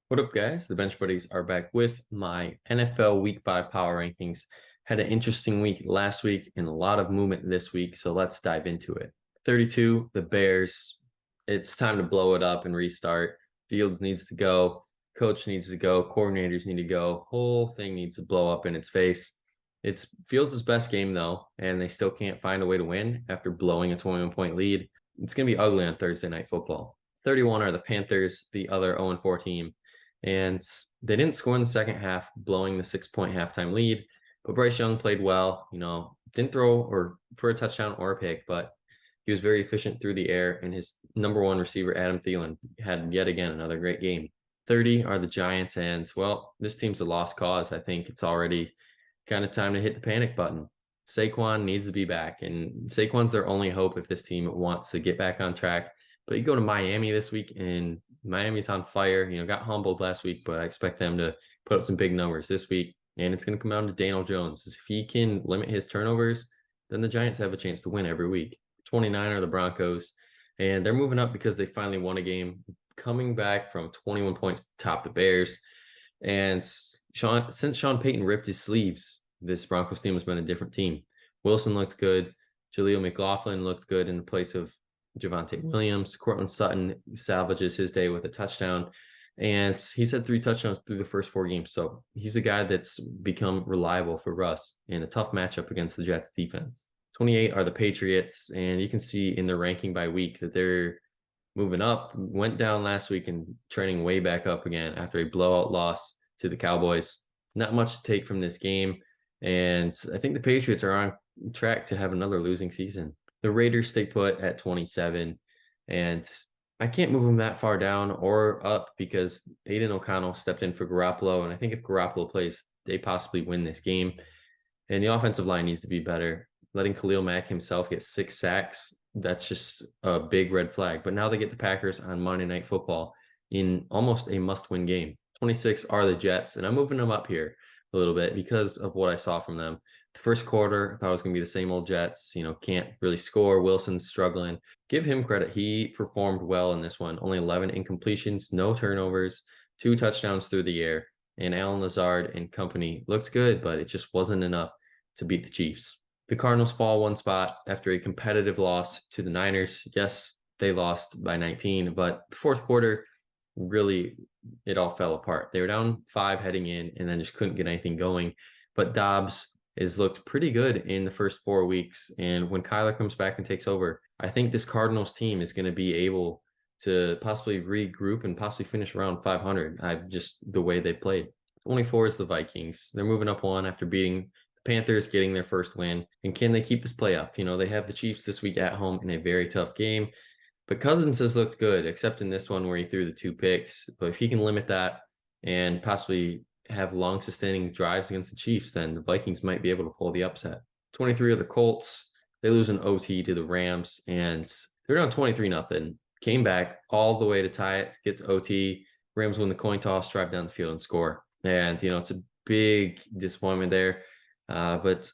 What up, guys? The Bench Buddies are back with my NFL Week 5 power rankings. Had an interesting week last week and a lot of movement this week, so let's dive into it. 32, the Bears. It's time to blow it up and restart. Fields needs to go. Coach needs to go. Coordinators need to go. Whole thing needs to blow up in its face. It's Fields' best game, though, and they still can't find a way to win after blowing a 21-point lead. It's going to be ugly on Thursday Night Football. 31 are the Panthers, the other 0-4 team. And they didn't score in the second half, blowing the 6-point halftime lead. But Bryce Young played well, didn't throw or for a touchdown or a pick, but he was very efficient through the air. And his number one receiver, Adam Thielen, had yet again another great game. 30 are the Giants. And, well, this team's a lost cause. I think it's already kind of time to hit the panic button. Saquon needs to be back. And Saquon's their only hope if this team wants to get back on track. But you go to Miami this week, and Miami's on fire. Got humbled last week, but I expect them to put up some big numbers this week. And it's going to come down to Daniel Jones. If he can limit his turnovers, then the Giants have a chance to win every week. 29 are the Broncos, and they're moving up because they finally won a game, coming back from 21 points to top the Bears. And since Sean Payton ripped his sleeves, this Broncos team has been a different team. Wilson looked good. Jaleel McLaughlin looked good in the place of Javonte Williams. Cortland Sutton salvages his day with a touchdown. And he's had 3 touchdowns through the first 4 games. So he's a guy that's become reliable for Russ in a tough matchup against the Jets defense. 28 are the Patriots. And you can see in their ranking by week that they're moving up, went down last week and trending way back up again after a blowout loss to the Cowboys. Not much to take from this game. And I think the Patriots are on track to have another losing season. The Raiders stay put at 27, and I can't move them that far down or up because Aiden O'Connell stepped in for Garoppolo, and I think if Garoppolo plays, they possibly win this game. And the offensive line needs to be better. Letting Khalil Mack himself get 6 sacks, that's just a big red flag. But now they get the Packers on Monday Night Football in almost a must-win game. 26 are the Jets, and I'm moving them up here a little bit because of what I saw from them. The first quarter, I thought it was going to be the same old Jets, can't really score. Wilson's struggling. Give him credit. He performed well in this one. Only 11 incompletions, no turnovers, 2 touchdowns through the air. And Allen Lazard and company looked good, but it just wasn't enough to beat the Chiefs. The Cardinals fall 1 spot after a competitive loss to the Niners. Yes, they lost by 19, but the fourth quarter, really, it all fell apart. They were down 5 heading in and then just couldn't get anything going. But Dobbs has looked pretty good in the first 4 weeks. And when Kyler comes back and takes over, I think this Cardinals team is going to be able to possibly regroup and possibly finish around 500. Just the way they played. 24 is the Vikings. They're moving up 1 after beating the Panthers, getting their first win. And can they keep this play up? They have the Chiefs this week at home in a very tough game. But Cousins has looked good, except in this one where he threw the 2 picks. But if he can limit that and possibly have long sustaining drives against the Chiefs, then the Vikings might be able to pull the upset. 23 are the Colts. They lose an OT to the Rams, and they're down 23-0. Came back all the way to tie it, get to OT. Rams win the coin toss, drive down the field and score. And, it's a big disappointment there. But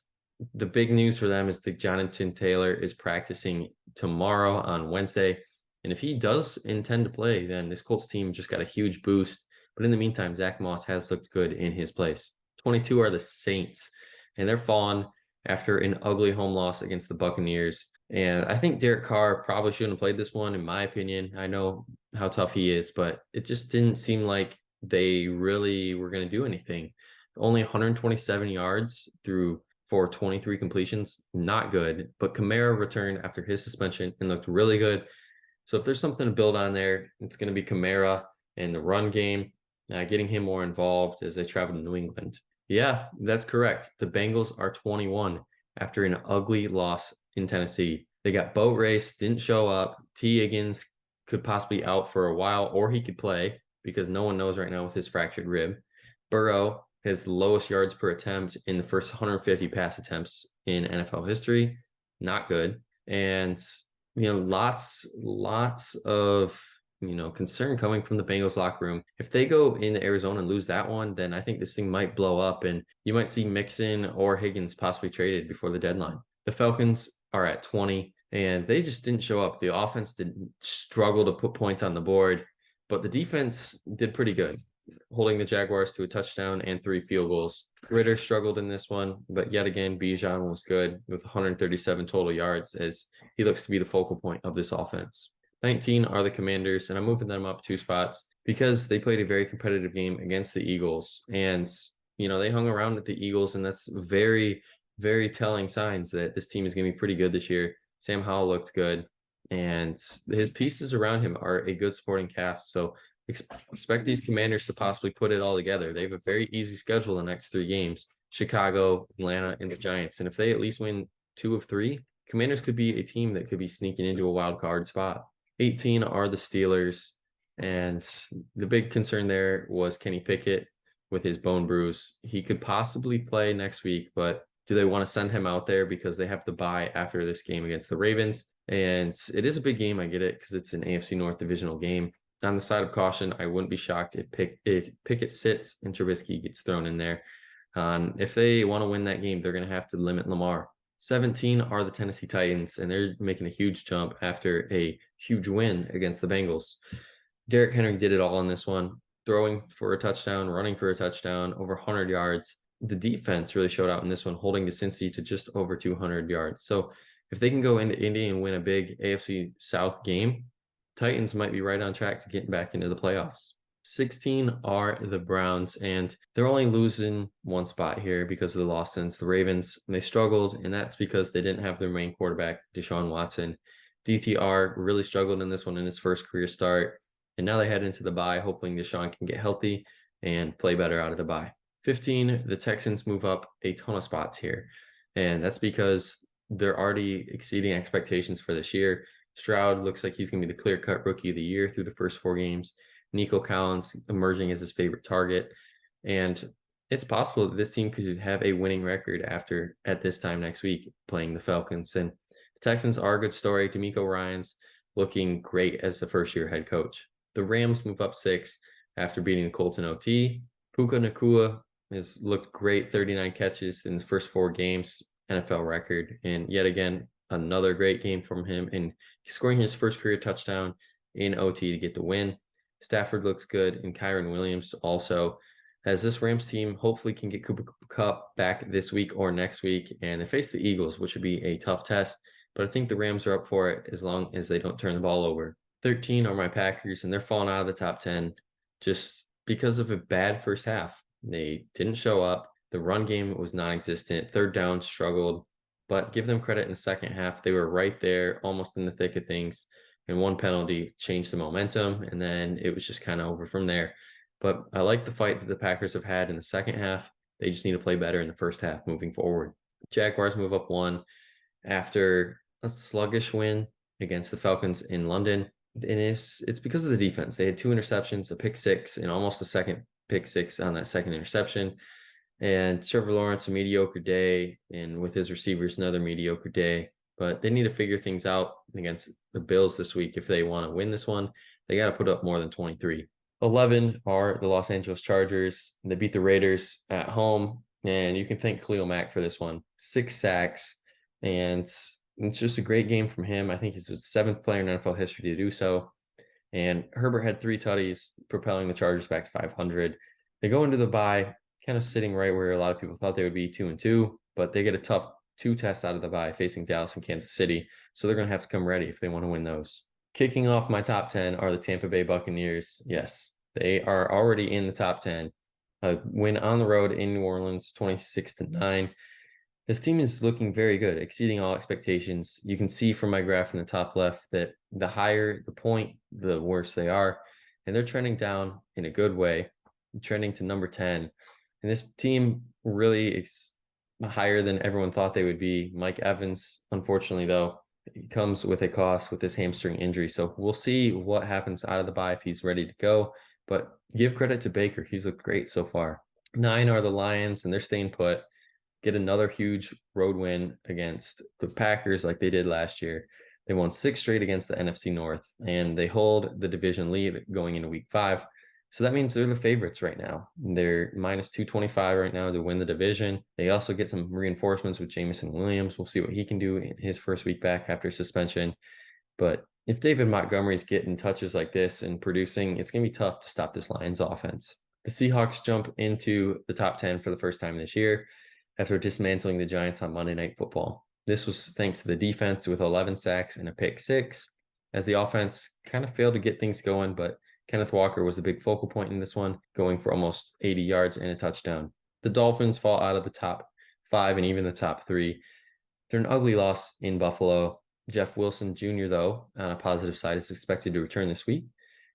the big news for them is that Jonathan Taylor is practicing tomorrow on Wednesday. And if he does intend to play, then this Colts team just got a huge boost. But in the meantime, Zach Moss has looked good in his place. 22 are the Saints, and they're falling after an ugly home loss against the Buccaneers. And I think Derek Carr probably shouldn't have played this one, in my opinion. I know how tough he is, but it just didn't seem like they really were going to do anything. Only 127 yards for 23 completions, not good. But Kamara returned after his suspension and looked really good. So if there's something to build on there, it's going to be Kamara and the run game. Getting him more involved as they travel to New England. Yeah, that's correct. The Bengals are 21 after an ugly loss in Tennessee. They got boat race, didn't show up. T. Higgins could possibly out for a while, or he could play because no one knows right now with his fractured rib. Burrow has the lowest yards per attempt in the first 150 pass attempts in NFL history. Not good. And, lots of concern coming from the Bengals locker room. If they go into Arizona and lose that one, then I think this thing might blow up and you might see Mixon or Higgins possibly traded before the deadline. The Falcons are at 20 and they just didn't show up. The offense did struggle to put points on the board, but the defense did pretty good. holding the Jaguars to a touchdown and 3 field goals. Raiders struggled in this one, but yet again, Bijan was good with 137 total yards as he looks to be the focal point of this offense. 19 are the Commanders, and I'm moving them up 2 spots because they played a very competitive game against the Eagles. And, they hung around with the Eagles, and that's very, very telling signs that this team is going to be pretty good this year. Sam Howell looked good, and his pieces around him are a good supporting cast. So expect these Commanders to possibly put it all together. They have a very easy schedule the next 3 games: Chicago, Atlanta, and the Giants. And if they at least win 2 of 3, Commanders could be a team that could be sneaking into a wild card spot. 18 are the Steelers, and the big concern there was Kenny Pickett with his bone bruise. He could possibly play next week, but do they want to send him out there because they have to bye after this game against the Ravens? And it is a big game, I get it, because it's an AFC North divisional game. On the side of caution, I wouldn't be shocked if Pickett sits and Trubisky gets thrown in there. If they want to win that game, they're going to have to limit Lamar. 17 are the Tennessee Titans, and they're making a huge jump after a huge win against the Bengals. Derrick Henry did it all in this one, throwing for a touchdown, running for a touchdown, over 100 yards. The defense really showed out in this one, holding the Cincy to just over 200 yards. So if they can go into Indy and win a big AFC South game, Titans might be right on track to getting back into the playoffs. 16 are the Browns, and they're only losing 1 spot here because of the loss against the Ravens. And they struggled, and that's because they didn't have their main quarterback, Deshaun Watson. DTR really struggled in this one in his first career start, and now they head into the bye, hoping Deshaun can get healthy and play better out of the bye. 15, the Texans move up a ton of spots here, and that's because they're already exceeding expectations for this year. Stroud looks like he's going to be the clear-cut rookie of the year through the first 4 games. Nico Collins emerging as his favorite target. And it's possible that this team could have a winning record at this time next week playing the Falcons. And the Texans are a good story. DeMeco Ryans looking great as the first-year head coach. The Rams move up 6 after beating the Colts in OT. Puka Nacua has looked great, 39 catches in the first 4 games, NFL record. And yet again, another great game from him, and scoring his first career touchdown in OT to get the win. Stafford looks good, and Kyron Williams also, as this Rams team hopefully can get Cooper Kupp back this week or next week, and they face the Eagles, which would be a tough test, but I think the Rams are up for it as long as they don't turn the ball over. 13 are my Packers, and they're falling out of the top 10 just because of a bad first half. They didn't show up. The run game was non-existent. Third down struggled. But give them credit in the second half. They were right there, almost in the thick of things. And one penalty changed the momentum, and then it was just kind of over from there. But I like the fight that the Packers have had in the second half. They just need to play better in the first half moving forward. Jaguars move up 1 after a sluggish win against the Falcons in London. And it's because of the defense. They had 2 interceptions, a pick 6, and almost a second pick 6 on that second interception. And Trevor Lawrence, a mediocre day, and with his receivers, another mediocre day. But they need to figure things out against the Bills this week. If they want to win this one, they got to put up more than 23. 11 are the Los Angeles Chargers. They beat the Raiders at home, and you can thank Khalil Mack for this one. 6 sacks, and it's just a great game from him. I think he's the 7th player in NFL history to do so. And Herbert had 3 tutties, propelling the Chargers back to 500. They go into the bye kind of sitting right where a lot of people thought they would be, 2-2, but they get a tough 2 tests out of the bye facing Dallas and Kansas City. So they're going to have to come ready if they want to win those. Kicking off my top 10 are the Tampa Bay Buccaneers. Yes, they are already in the top 10. A win on the road in New Orleans, 26-9. This team is looking very good, exceeding all expectations. You can see from my graph in the top left that the higher the point, the worse they are. And they're trending down in a good way, trending to number 10. And this team really is higher than everyone thought they would be. Mike Evans, unfortunately, though, he comes with a cost with his hamstring injury. So we'll see what happens out of the bye if he's ready to go. But give credit to Baker. He's looked great so far. 9 are the Lions, and they're staying put. Get another huge road win against the Packers like they did last year. They won 6 straight against the NFC North, and they hold the division lead going into week 5. So that means they're the favorites right now. They're minus 225 right now to win the division. They also get some reinforcements with Jameson Williams. We'll see what he can do in his first week back after suspension. But if David Montgomery's getting touches like this and producing, it's going to be tough to stop this Lions offense. The Seahawks jump into the top 10 for the first time this year after dismantling the Giants on Monday Night Football. This was thanks to the defense with 11 sacks and a pick six, as the offense kind of failed to get things going, but Kenneth Walker was a big focal point in this one, going for almost 80 yards and a touchdown. The Dolphins fall out of the top 5 and even the top 3. They're an ugly loss in Buffalo. Jeff Wilson Jr., though, on a positive side, is expected to return this week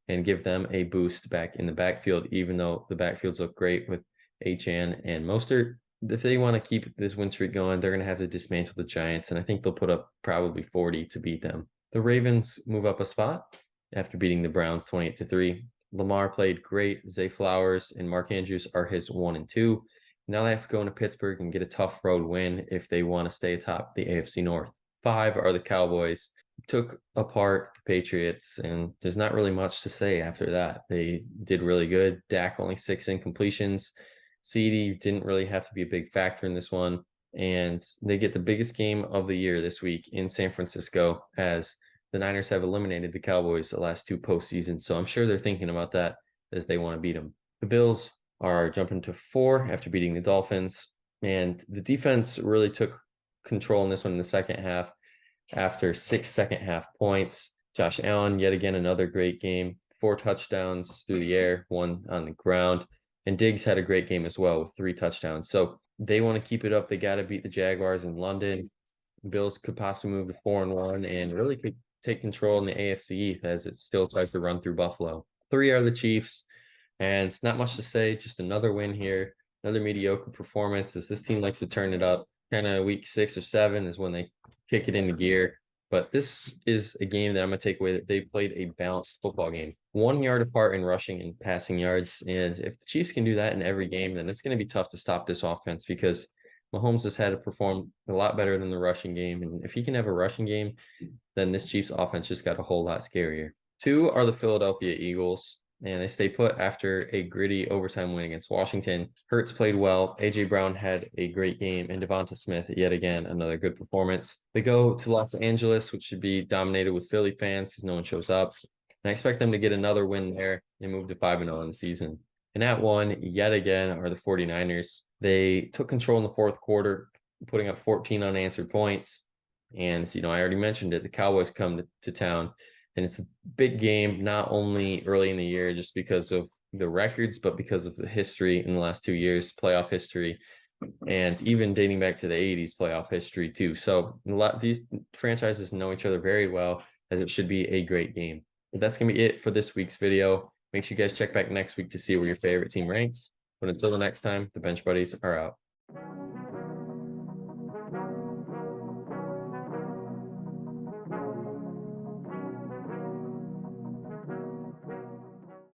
and give them a boost back in the backfield, even though the backfields look great with Achane and Mostert. If they want to keep this win streak going, they're going to have to dismantle the Giants, and I think they'll put up probably 40 to beat them. The Ravens move up a spot after beating the Browns 28-3. Lamar played great. Zay Flowers and Mark Andrews are his 1 and 2. Now they have to go into Pittsburgh and get a tough road win if they want to stay atop the AFC North. 5 are the Cowboys. Took apart the Patriots, and there's not really much to say after that. They did really good. Dak only 6 incompletions. CD didn't really have to be a big factor in this one. And they get the biggest game of the year this week in San Francisco, as the Niners have eliminated the Cowboys the last 2 postseasons. So I'm sure they're thinking about that as they want to beat them. The Bills are jumping to 4 after beating the Dolphins. And the defense really took control in this one in the second half after 6 second half points. Josh Allen, yet again, another great game. 4 touchdowns through the air, 1 on the ground. And Diggs had a great game as well with 3 touchdowns. So they want to keep it up. They got to beat the Jaguars in London. Bills could possibly move to 4-1 and really could take control in the AFC East as it still tries to run through Buffalo. 3 are the Chiefs. And it's not much to say, just another win here, another mediocre performance as this team likes to turn it up. Kind of week 6 or 7 is when they kick it into gear. But this is a game that I'm going to take away that they played a balanced football game. 1 yard apart in rushing and passing yards. And if the Chiefs can do that in every game, then it's going to be tough to stop this offense because Mahomes has had to perform a lot better than the rushing game. And if he can have a rushing game, then this Chiefs offense just got a whole lot scarier. 2 are the Philadelphia Eagles, and they stay put after a gritty overtime win against Washington. Hurts played well. A.J. Brown had a great game, and Devonta Smith, yet again, another good performance. They go to Los Angeles, which should be dominated with Philly fans because no one shows up. And I expect them to get another win there and move to 5-0 in the season. And at 1, yet again, are the 49ers. They took control in the 4th quarter, putting up 14 unanswered points. And, I already mentioned it. The Cowboys come to town. And it's a big game, not only early in the year just because of the records, but because of the history in the last 2 years, playoff history, and even dating back to the 80s playoff history too. So these franchises know each other very well, as it should be a great game. But that's going to be it for this week's video. Make sure you guys check back next week to see where your favorite team ranks. But until the next time, the Bench Buddies are out.